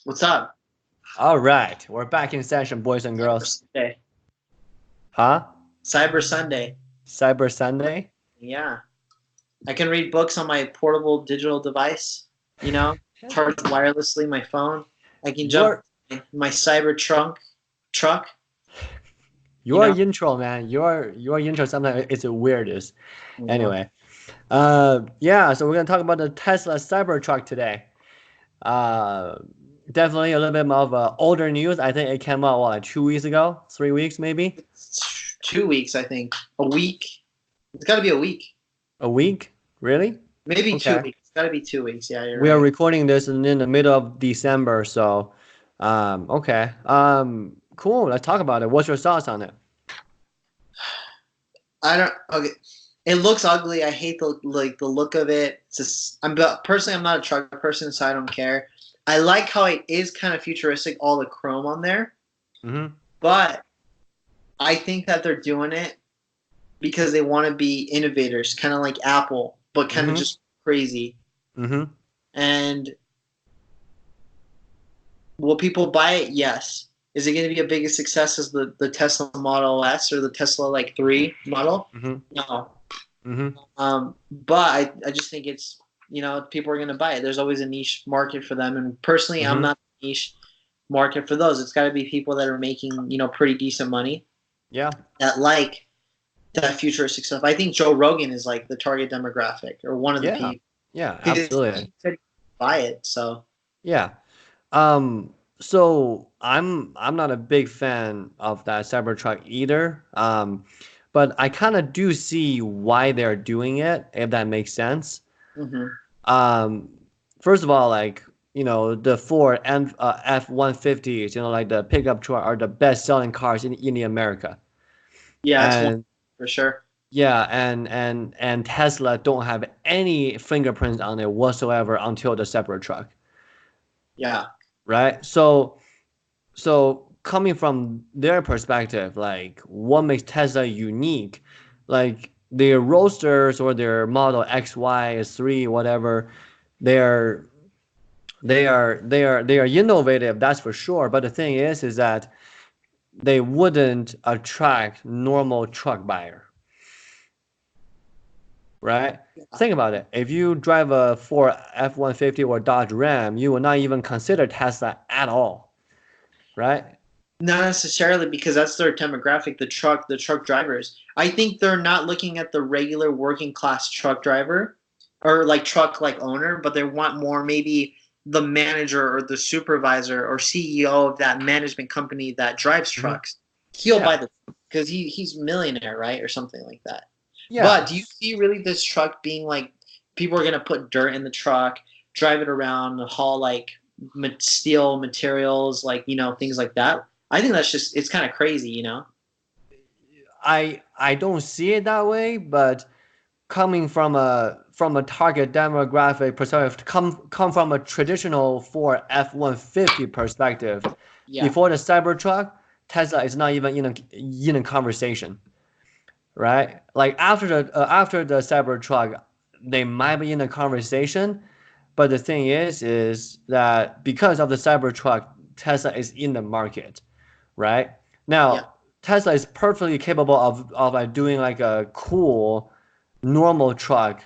What's up? All right, we're back in session, boys and Cyber girls. Sunday. Huh? Cyber Sunday. Cyber Sunday? Yeah. I can read books on my portable digital device, you know, charge wirelessly my phone. I can jump Your in my truck, you your know. intro, man. Your intro sometimes it's the weirdest. Yeah. Anyway, yeah. So we're gonna talk about the Tesla Cybertruck today. Uh, Definitely a little bit more of older news. I think it came out what, like 2 weeks ago, 3 weeks maybe, It's 2 weeks, I think. A week. It's got to be a week. a week. Really? Maybe two Okay. weeks. It's got to be 2 weeks. Yeah, you're We are right. recording this in the middle of December, so okay. Cool. Let's talk about it. What's your thoughts on it? I don't. Okay. It looks ugly. I hate the look of it. It's just, personally, I'm not a truck person, so I don't care. I like how it is kind of futuristic, all the chrome on there, Mm-hmm. but I think that they're doing it because they want to be innovators, kind of like Apple, but kind of Mm-hmm. just crazy. Mm-hmm. And will people buy it? Yes. Is it going to be a big success as the Tesla Model S or the Tesla like 3 model? Mm-hmm. No. Mm-hmm. But I just think it's, people are going to buy it. There's always a niche market for them. And personally, I'm Mm-hmm. not a niche market for those. It's got to be people that are making, pretty decent money Yeah. that like that futuristic stuff. I think Joe Rogan is like the target demographic or one of the Yeah. people. Yeah. He Absolutely. said buy it. So, Yeah. So I'm not a big fan of that Cybertruck either. But I kind of do see why they're doing it, if that makes sense. mhm. Um, First of all, like the Ford F-150s, like the pickup truck, are the best selling cars in the America. Yeah, it's one And for sure. yeah, and Tesla don't have any fingerprints on it whatsoever until the Cybertruck, Yeah. right? So coming from their perspective, like what makes Tesla unique, like their Roadsters or their Model X, Y, 3, whatever, they're they are innovative, that's for sure. But the thing is that they wouldn't attract normal truck buyer, right? Think about it. If you drive a Ford F-150 or Dodge Ram, you will not even consider Tesla at all, right? Not necessarily because that's their demographic, the truck drivers. I think they're not looking at the regular working class truck driver or like truck like owner, but they want more maybe the manager or the supervisor or CEO of that management company that drives Hmm. trucks. He'll buy Yeah, the because he's a millionaire, right? Or something like that. yeah. But do you see really this truck being like people are gonna put dirt in the truck, drive it around, haul like steel materials, like things like that? I think that's just it's kind of crazy. I don't see it that way, but coming from a target demographic perspective, come from a traditional Ford F-150 perspective, Yeah, before the Cybertruck, Tesla is not even in a conversation, right? Like after the Cybertruck, they might be in a conversation, but the thing is that because of the Cybertruck, Tesla is in the market, right? yeah, Now, Tesla is perfectly capable of doing like a cool normal truck,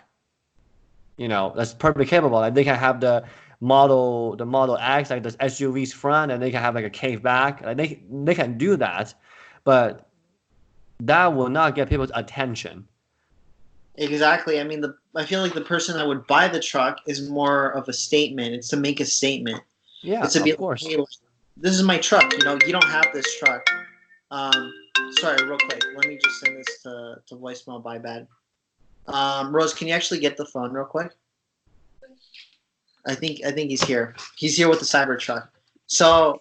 that's perfectly capable. Like they can have the Model X, like the SUV's front, and they can have like a cave back. Like they can do that, but that will not get people's attention. exactly. I mean, I feel like the person that would buy the truck is more of a statement. It's to make a statement. Yeah, It's to be of like, course. hey, this is my truck. You don't have this truck. Um, Sorry, real quick. Let me just send this to voicemail. Bye, bad. Rose, can you actually get the phone real quick? I think he's here. He's here with the Cybertruck. So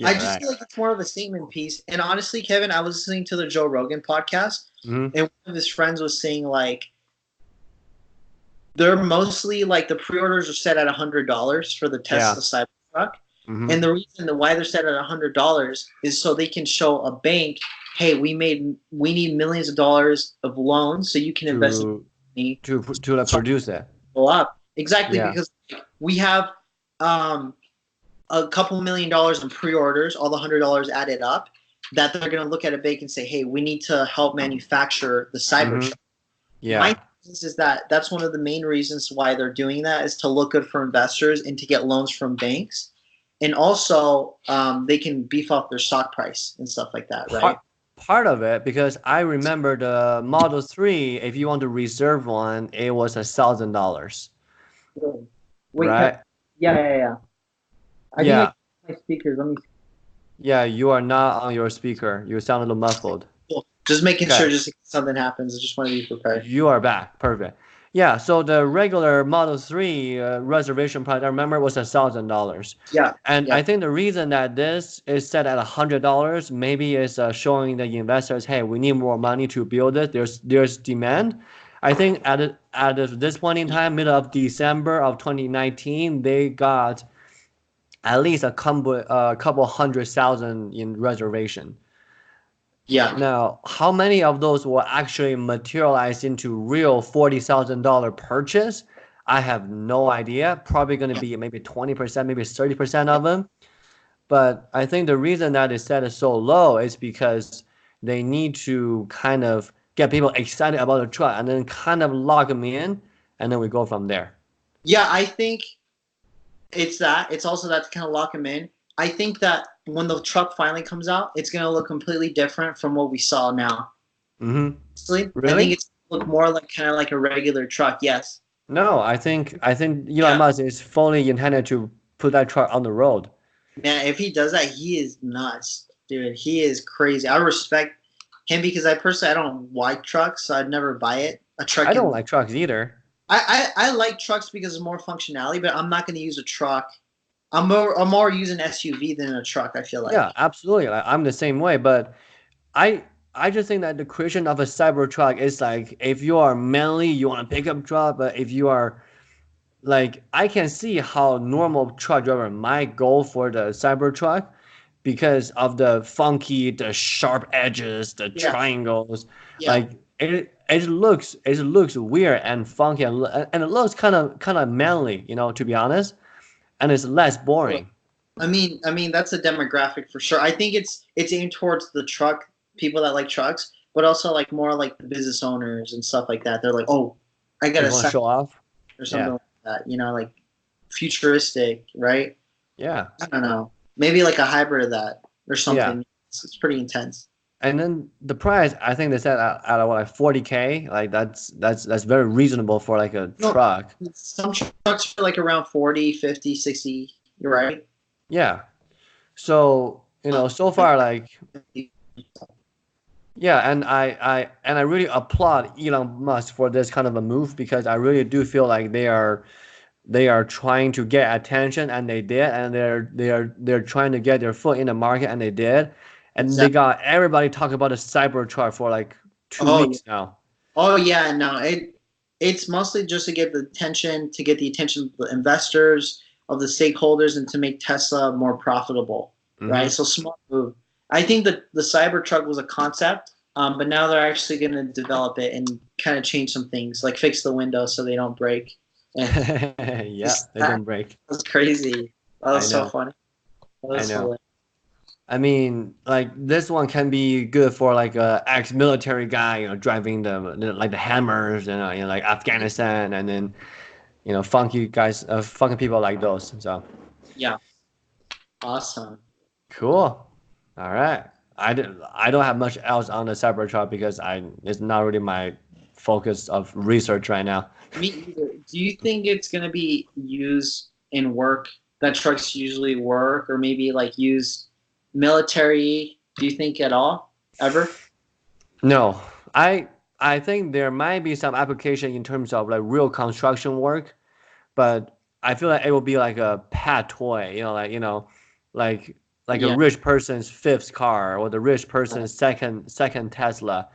I Yeah, just right. feel like it's more of a statement piece. And honestly, Kevin, I was listening to the Joe Rogan podcast, Hmm. and one of his friends was saying like they're mostly like the pre-orders are set at $100 for the Yeah. Tesla Cybertruck, Hmm. and the reason why they're set at $100 is so they can show a bank, hey, we need millions of dollars of loans so you can invest in To me to so produce it. go up exactly Yeah. because we have um a couple $1,000,000 in pre-orders, all the $100 added up, that they're going to look at a bank and say, hey, we need to help manufacture the Cybertruck. My Yeah. thesis is that that's one of the main reasons why they're doing that is to look good for investors and to get loans from banks. And also, they can beef up their stock price and stuff like that, right? Part of it, because I remember the Model 3, if you want to reserve one, it was $1,000, Wait, right? yeah. I think Yeah. my speakers. Let me. Yeah, you are not on your speaker. You sound a little muffled. Cool. Just making Okay. sure, just in case something happens. I just want to be prepared. You are back. Perfect. Yeah, so the regular Model 3 reservation price, I remember, was $1,000. Yeah. And Yeah. I think the reason that this is set at $100 maybe is showing the investors, hey, we need more money to build it. There's demand. I think at this point in time, middle of December of 2019, they got at least a couple 100,000 in reservation. Yeah. Now, how many of those will actually materialize into real $40,000 purchase? I have no idea. Probably going to be maybe 20%, maybe 30% of them. But I think the reason that is set so low is because they need to kind of get people excited about the truck and then kind of lock them in, and then we go from there. Yeah, I think it's that. It's also that to kind of lock them in. I think that when the truck finally comes out, it's going to look completely different from what we saw now. Mm-hmm. Honestly, I Really? think it's look more like kind of like a regular truck. Yes. No, I think Elon Yeah. Musk is fully intended to put that truck on the road. Man, if he does that, he is nuts, dude. He is crazy. I respect him because I don't like trucks, so I'd never buy it. A truck I don't can. like trucks either. I like trucks because of more functionality, but I'm not going to use a truck. I'm more using SUV than a truck. I feel like. Yeah, absolutely. Like, I'm the same way, but I I just think that the creation of a Cybertruck is like if you are manly, you want a pickup truck, but if you are like I can see how normal truck driver might go for the Cybertruck because of the funky, the sharp edges, the Yeah. triangles. Yeah. Like it looks weird and funky and it looks kind of manly, to be honest, and it's less boring. I mean that's a demographic for sure. I think it's aimed towards the truck people that like trucks, but also like more like the business owners and stuff like that. They're like, oh, I got They a want to side show off. or something Yeah, like that. Like futuristic, right? yeah, I don't know. Maybe like a hybrid of that or yeah. something. It's pretty intense. And then the price, I think they said at what, like 40K. Like that's very reasonable for like a No, truck. some trucks are like around 40, 50, 60. You're right. Yeah. So, so far, like, yeah, and I really applaud Elon Musk for this kind of a move because I really do feel like they are trying to get attention and they did, and they're trying to get their foot in the market and they did, and they Exactly. got everybody talking about the Cybertruck for like two Oh, yeah. weeks now. Oh yeah, no, it's mostly just to get the attention of the investors, of the stakeholders, and to make Tesla more profitable, right? Hmm. So smart move. I think that the Cybertruck was a concept, but now they're actually going to develop it and kind of change some things, like fix the windows so they don't break. And Yeah, they that don't break. was crazy. That I was so know. funny. That I was know. hilarious. I mean, like this one can be good for like a ex-military guy, driving like the hammers, like Afghanistan, and then funky guys, funky people like those. So Yeah, awesome. cool. All right. I don't have much else on the Cybertruck because it's not really my focus of research right now. Me either. Do you think it's going to be used in work that trucks usually work, or maybe like used military? Do you think at all ever? No, I think there might be some application in terms of like real construction work, but I feel like it will be like a pet toy, like like a Yeah. rich person's fifth car or the rich person's second Tesla,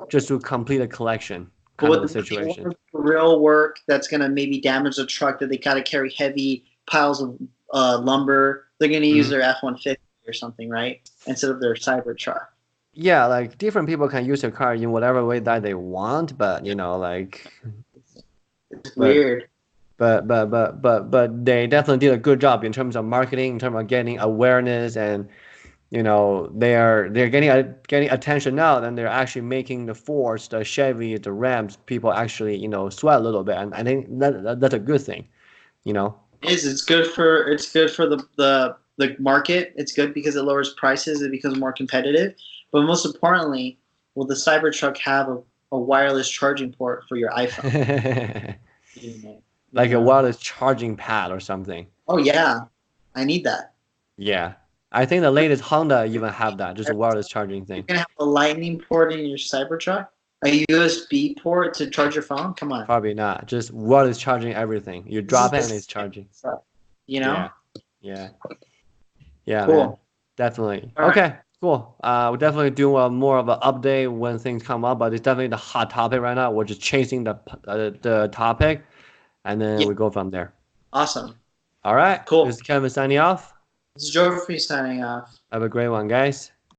just to complete a collection But kind of would a there be situation. one real work that's going to maybe damage the truck that they got to carry heavy piles of lumber? They're going to use Hmm. their F-150 or something, right? Instead of their Cybertruck. Yeah, like different people can use their car in whatever way that they want, but Yeah. It's but weird. but they definitely did a good job in terms of marketing, in terms of getting awareness, and they're getting attention now, and they're actually making the Fords, the Chevy, the Rams, people actually sweat a little bit, and I think that's a good thing. It is. It's good for the market. It's good because it lowers prices. It becomes more competitive. But most importantly, will the Cybertruck have a wireless charging port for your iPhone? Like a wireless charging pad or something. Oh yeah, I need that. Yeah, I think the latest Honda even have that, just a wireless charging You're thing. gonna have a Lightning port in your Cybertruck, a USB port to charge your phone. Come on, Probably not. Just wireless charging everything. You this is drop the it and it's same charging. stuff. You know? Yeah, man. Cool. Definitely. All right. Okay, cool. We'll definitely do more of an update when things come up, but it's definitely the hot topic right now. We're just chasing the topic, and then Yeah. we go from there. Awesome. All right. Cool. This is Kevin signing off. This is Jofre signing off. Have a great one, guys.